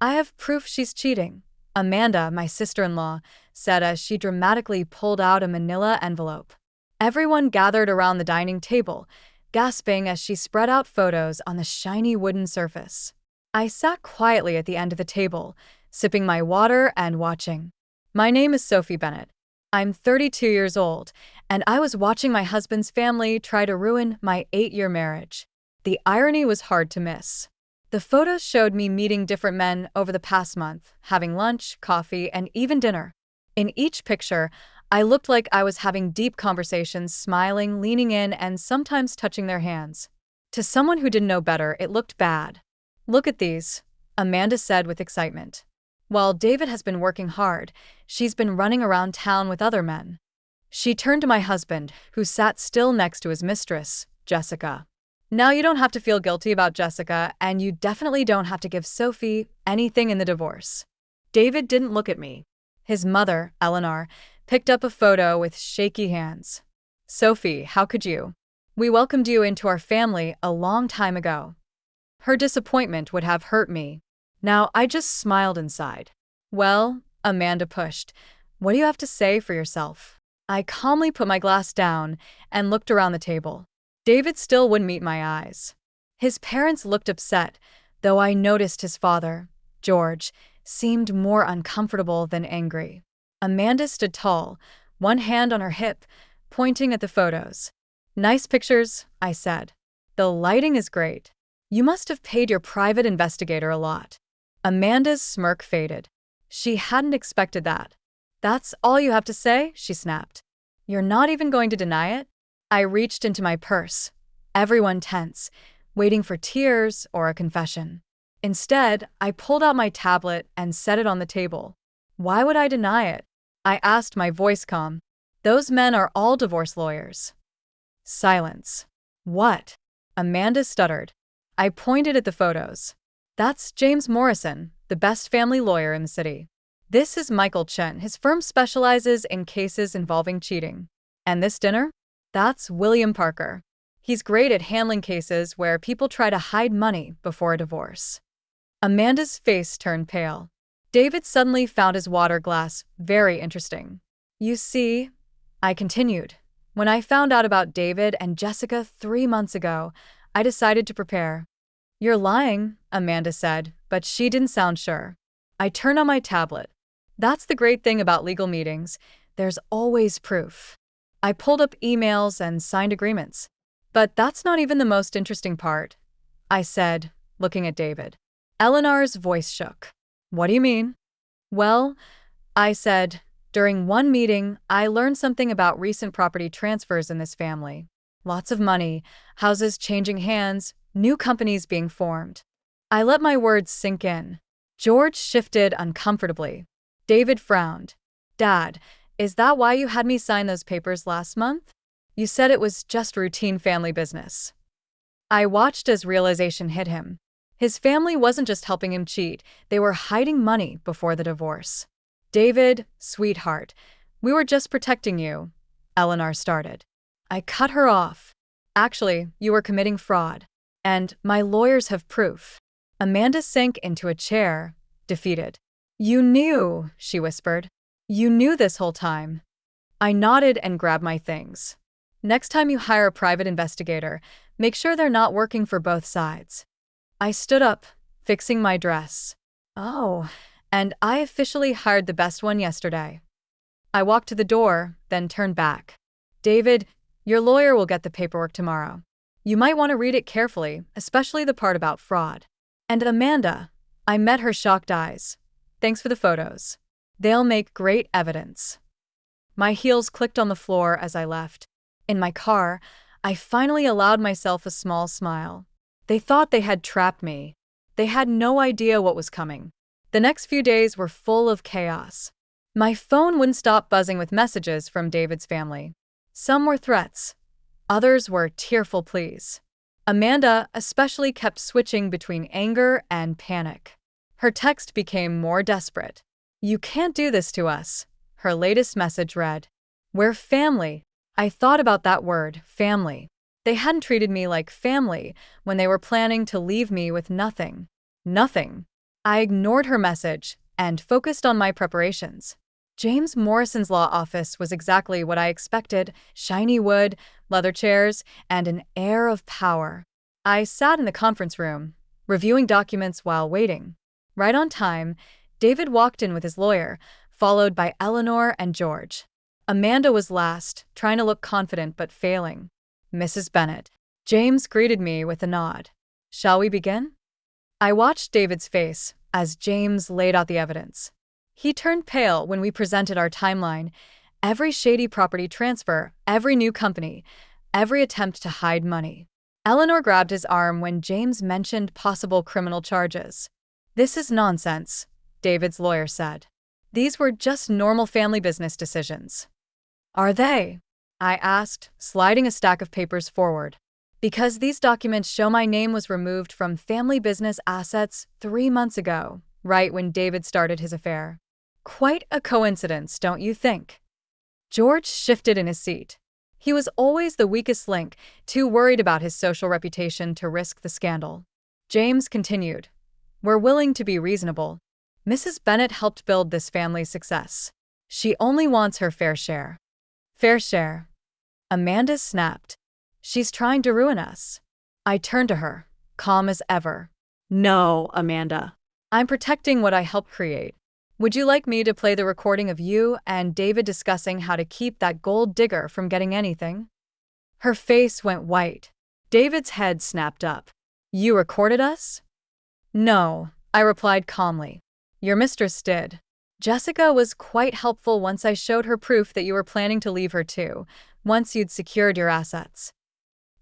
I have proof she's cheating, Amanda, my sister-in-law, said as she dramatically pulled out a manila envelope. Everyone gathered around the dining table, gasping as she spread out photos on the shiny wooden surface. I sat quietly at the end of the table, sipping my water and watching. My name is Sophie Bennett. I'm 32 years old, and I was watching my husband's family try to ruin my 8-year marriage. The irony was hard to miss. The photos showed me meeting different men over the past month, having lunch, coffee, and even dinner. In each picture, I looked like I was having deep conversations, smiling, leaning in, and sometimes touching their hands. To someone who didn't know better, it looked bad. Look at these, Amanda said with excitement. While David has been working hard, she's been running around town with other men. She turned to my husband, who sat still next to his mistress, Jessica. Now you don't have to feel guilty about Jessica, and you definitely don't have to give Sophie anything in the divorce. David didn't look at me. His mother, Eleanor, picked up a photo with shaky hands. Sophie, how could you? We welcomed you into our family a long time ago. Her disappointment would have hurt me. Now I just smiled inside. Well, Amanda pushed. What do you have to say for yourself? I calmly put my glass down and looked around the table. David still wouldn't meet my eyes. His parents looked upset, though I noticed his father, George, seemed more uncomfortable than angry. Amanda stood tall, one hand on her hip, pointing at the photos. Nice pictures, I said. The lighting is great. You must have paid your private investigator a lot. Amanda's smirk faded. She hadn't expected that. That's all you have to say? She snapped. You're not even going to deny it? I reached into my purse, everyone tense, waiting for tears or a confession. Instead, I pulled out my tablet and set it on the table. Why would I deny it? I asked, my voice calm. Those men are all divorce lawyers. Silence. What? Amanda stuttered. I pointed at the photos. That's James Morrison, the best family lawyer in the city. This is Michael Chen. His firm specializes in cases involving cheating. And this dinner? That's William Parker. He's great at handling cases where people try to hide money before a divorce. Amanda's face turned pale. David suddenly found his water glass very interesting. You see, I continued, when I found out about David and Jessica 3 months ago, I decided to prepare. You're lying, Amanda said, but she didn't sound sure. I turned on my tablet. That's the great thing about legal meetings. There's always proof. I pulled up emails and signed agreements. But that's not even the most interesting part, I said, looking at David. Eleanor's voice shook. What do you mean? Well, I said, during one meeting, I learned something about recent property transfers in this family. Lots of money, houses changing hands, new companies being formed. I let my words sink in. George shifted uncomfortably. David frowned. Dad, is that why you had me sign those papers last month? You said it was just routine family business. I watched as realization hit him. His family wasn't just helping him cheat, they were hiding money before the divorce. David, sweetheart, we were just protecting you, Eleanor started. I cut her off. Actually, you were committing fraud. And my lawyers have proof. Amanda sank into a chair, defeated. You knew, she whispered. You knew this whole time. I nodded and grabbed my things. Next time you hire a private investigator, make sure they're not working for both sides. I stood up, fixing my dress. Oh, and I officially hired the best one yesterday. I walked to the door, then turned back. David, your lawyer will get the paperwork tomorrow. You might want to read it carefully, especially the part about fraud. And Amanda, I met her shocked eyes. Thanks for the photos. They'll make great evidence. My heels clicked on the floor as I left. In my car, I finally allowed myself a small smile. They thought they had trapped me. They had no idea what was coming. The next few days were full of chaos. My phone wouldn't stop buzzing with messages from David's family. Some were threats. Others were tearful pleas. Amanda especially kept switching between anger and panic. Her text became more desperate. You can't do this to us, her latest message read. We're family. I thought about that word, family. They hadn't treated me like family when they were planning to leave me with nothing. Nothing. I ignored her message and focused on my preparations. James Morrison's law office was exactly what I expected: shiny wood, leather chairs, and an air of power. I sat in the conference room, reviewing documents while waiting. Right on time, David walked in with his lawyer, followed by Eleanor and George. Amanda was last, trying to look confident but failing. "Mrs. Bennet." James greeted me with a nod. "Shall we begin?" I watched David's face as James laid out the evidence. He turned pale when we presented our timeline: every shady property transfer, every new company, every attempt to hide money. Eleanor grabbed his arm when James mentioned possible criminal charges. "This is nonsense," David's lawyer said. "These were just normal family business decisions." "Are they?" I asked, sliding a stack of papers forward. "Because these documents show my name was removed from family business assets 3 months ago, right when David started his affair." "Quite a coincidence, don't you think?" George shifted in his seat. He was always the weakest link, too worried about his social reputation to risk the scandal. James continued, "We're willing to be reasonable. Mrs. Bennet helped build this family's success. She only wants her fair share." "Fair share?" Amanda snapped. "She's trying to ruin us." I turned to her, calm as ever. "No, Amanda. I'm protecting what I helped create. Would you like me to play the recording of you and David discussing how to keep that gold digger from getting anything?" Her face went white. David's head snapped up. "You recorded us?" "No," I replied calmly. "Your mistress did. Jessica was quite helpful once I showed her proof that you were planning to leave her too, once you'd secured your assets."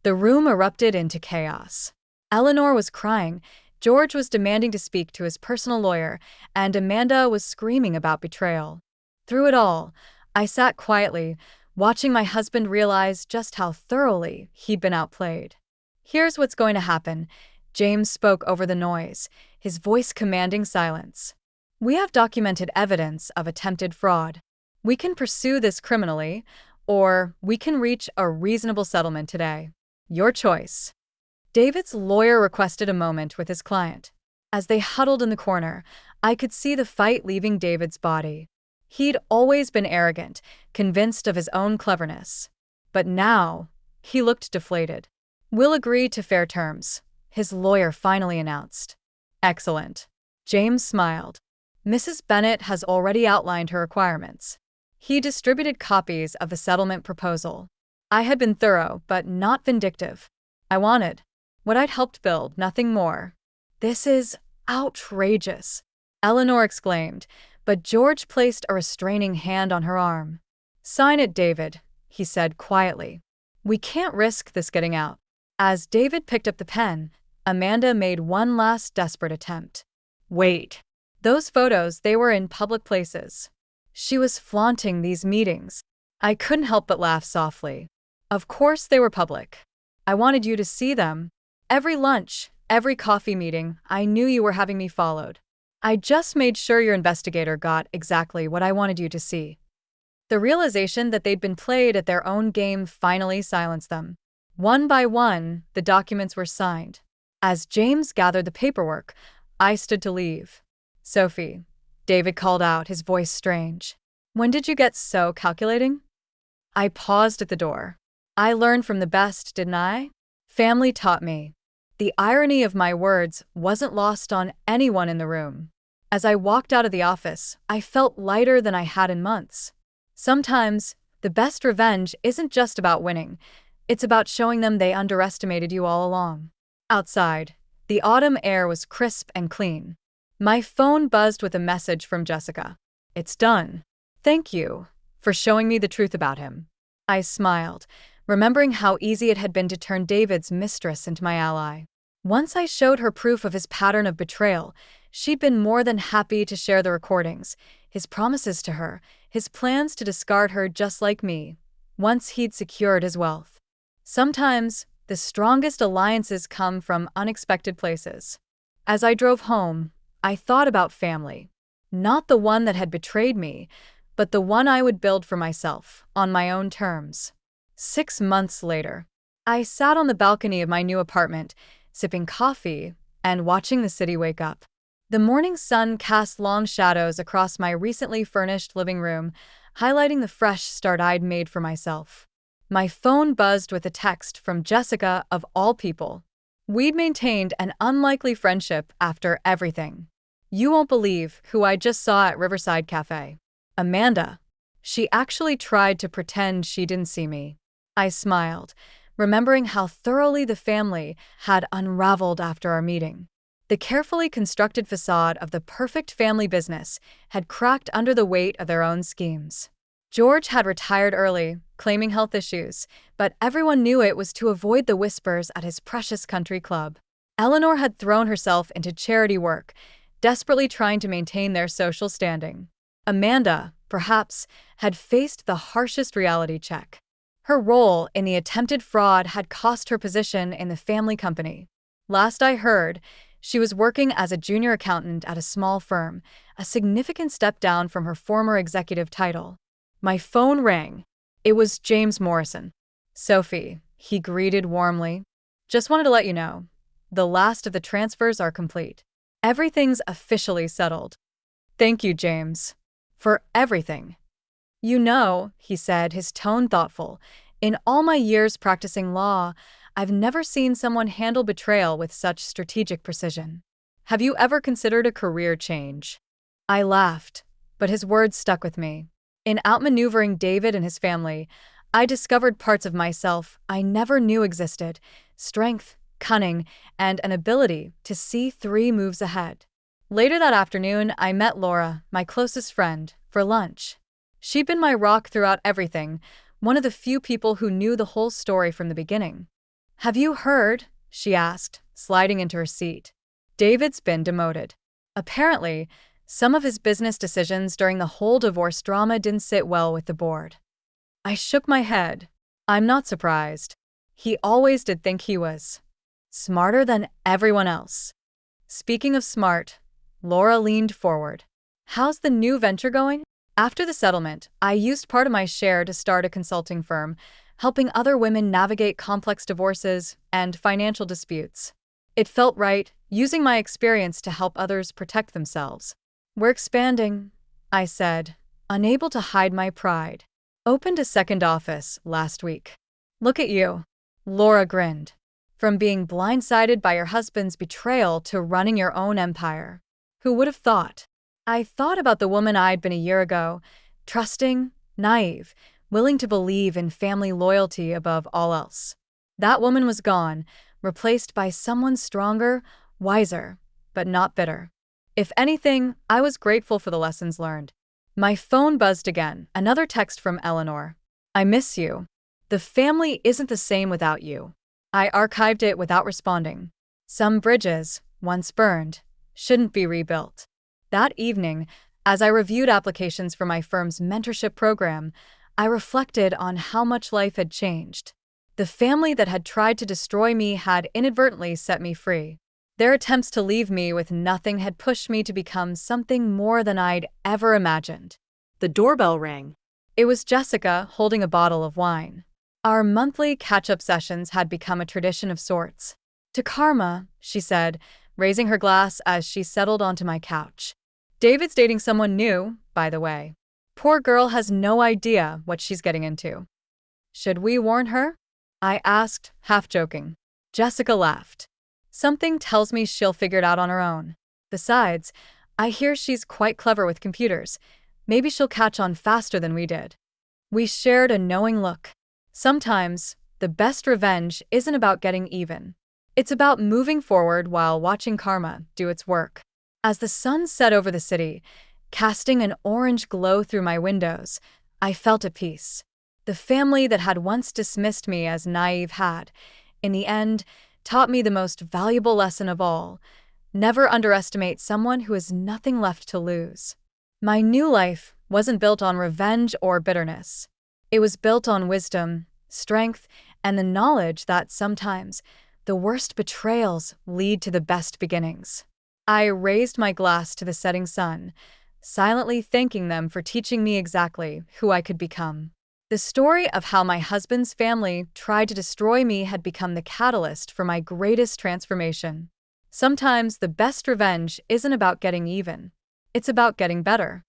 The room erupted into chaos. Eleanor was crying, George was demanding to speak to his personal lawyer, and Amanda was screaming about betrayal. Through it all, I sat quietly, watching my husband realize just how thoroughly he'd been outplayed. "Here's what's going to happen," James spoke over the noise, his voice commanding silence. "We have documented evidence of attempted fraud. We can pursue this criminally, or we can reach a reasonable settlement today. Your choice." David's lawyer requested a moment with his client. As they huddled in the corner, I could see the fight leaving David's body. He'd always been arrogant, convinced of his own cleverness. But now, he looked deflated. "We'll agree to fair terms," his lawyer finally announced. "Excellent." James smiled. "Mrs. Bennet has already outlined her requirements." He distributed copies of the settlement proposal. I had been thorough, but not vindictive. I wanted what I'd helped build, nothing more. "This is outrageous," Eleanor exclaimed, but George placed a restraining hand on her arm. "Sign it, David," he said quietly. "We can't risk this getting out." As David picked up the pen, Amanda made one last desperate attempt. "Wait. Those photos, they were in public places." She was flaunting these meetings. I couldn't help but laugh softly. "Of course they were public. I wanted you to see them. Every lunch, every coffee meeting, I knew you were having me followed. I just made sure your investigator got exactly what I wanted you to see." The realization that they'd been played at their own game finally silenced them. One by one, the documents were signed. As James gathered the paperwork, I stood to leave. "Sophie," David called out, his voice strange. "When did you get so calculating?" I paused at the door. I learned from the best, didn't I? Family taught me. The irony of my words wasn't lost on anyone in the room. As I walked out of the office, I felt lighter than I had in months. Sometimes, the best revenge isn't just about winning. It's about showing them they underestimated you all along. Outside, the autumn air was crisp and clean. My phone buzzed with a message from Jessica. "It's done. Thank you for showing me the truth about him." I smiled, remembering how easy it had been to turn David's mistress into my ally. Once I showed her proof of his pattern of betrayal, she'd been more than happy to share the recordings, his promises to her, his plans to discard her just like me, once he'd secured his wealth. Sometimes, the strongest alliances come from unexpected places. As I drove home, I thought about family. Not the one that had betrayed me, but the one I would build for myself, on my own terms. 6 months later, I sat on the balcony of my new apartment, sipping coffee and watching the city wake up. The morning sun cast long shadows across my recently furnished living room, highlighting the fresh start I'd made for myself. My phone buzzed with a text from Jessica, of all people. We'd maintained an unlikely friendship after everything. You won't believe who I just saw at Riverside Cafe. Amanda. She actually tried to pretend she didn't see me. I smiled, remembering how thoroughly the family had unraveled after our meeting. The carefully constructed facade of the perfect family business had cracked under the weight of their own schemes. George had retired early, claiming health issues, but everyone knew it was to avoid the whispers at his precious country club. Eleanor had thrown herself into charity work, desperately trying to maintain their social standing. Amanda, perhaps, had faced the harshest reality check. Her role in the attempted fraud had cost her position in the family company. Last I heard, she was working as a junior accountant at a small firm, a significant step down from her former executive title. My phone rang. It was James Morrison. "Sophie," he greeted warmly. "Just wanted to let you know. The last of the transfers are complete. Everything's officially settled." "Thank you, James. For everything." "You know," he said, his tone thoughtful, "in all my years practicing law, I've never seen someone handle betrayal with such strategic precision. Have you ever considered a career change?" I laughed, but his words stuck with me. In outmaneuvering David and his family, I discovered parts of myself I never knew existed: strength, cunning, and an ability to see 3 moves ahead. Later that afternoon, I met Laura, my closest friend, for lunch. She'd been my rock throughout everything, one of the few people who knew the whole story from the beginning. "Have you heard?" she asked, sliding into her seat. "David's been demoted. Apparently, some of his business decisions during the whole divorce drama didn't sit well with the board." I shook my head. "I'm not surprised. He always did think he was smarter than everyone else." Speaking of smart, Laura leaned forward. "How's the new venture going?" After the settlement, I used part of my share to start a consulting firm, helping other women navigate complex divorces and financial disputes. It felt right, using my experience to help others protect themselves. "We're expanding," I said, unable to hide my pride. "Opened a second office last week." "Look at you." Laura grinned. "From being blindsided by your husband's betrayal to running your own empire. Who would have thought?" I thought about the woman I'd been a year ago, trusting, naive, willing to believe in family loyalty above all else. That woman was gone, replaced by someone stronger, wiser, but not bitter. If anything, I was grateful for the lessons learned. My phone buzzed again, another text from Eleanor. "I miss you. The family isn't the same without you." I archived it without responding. Some bridges, once burned, shouldn't be rebuilt. That evening, as I reviewed applications for my firm's mentorship program, I reflected on how much life had changed. The family that had tried to destroy me had inadvertently set me free. Their attempts to leave me with nothing had pushed me to become something more than I'd ever imagined. The doorbell rang. It was Jessica, holding a bottle of wine. Our monthly catch-up sessions had become a tradition of sorts. "To Karma," she said, raising her glass as she settled onto my couch. "David's dating someone new, by the way. Poor girl has no idea what she's getting into." "Should we warn her?" I asked, half joking. Jessica laughed. "Something tells me she'll figure it out on her own. Besides, I hear she's quite clever with computers. Maybe she'll catch on faster than we did." We shared a knowing look. Sometimes, the best revenge isn't about getting even. It's about moving forward while watching karma do its work. As the sun set over the city, casting an orange glow through my windows, I felt at peace. The family that had once dismissed me as naive had, in the end, taught me the most valuable lesson of all: never underestimate someone who has nothing left to lose. My new life wasn't built on revenge or bitterness. It was built on wisdom, strength, and the knowledge that sometimes the worst betrayals lead to the best beginnings. I raised my glass to the setting sun, silently thanking them for teaching me exactly who I could become. The story of how my husband's family tried to destroy me had become the catalyst for my greatest transformation. Sometimes the best revenge isn't about getting even. It's about getting better.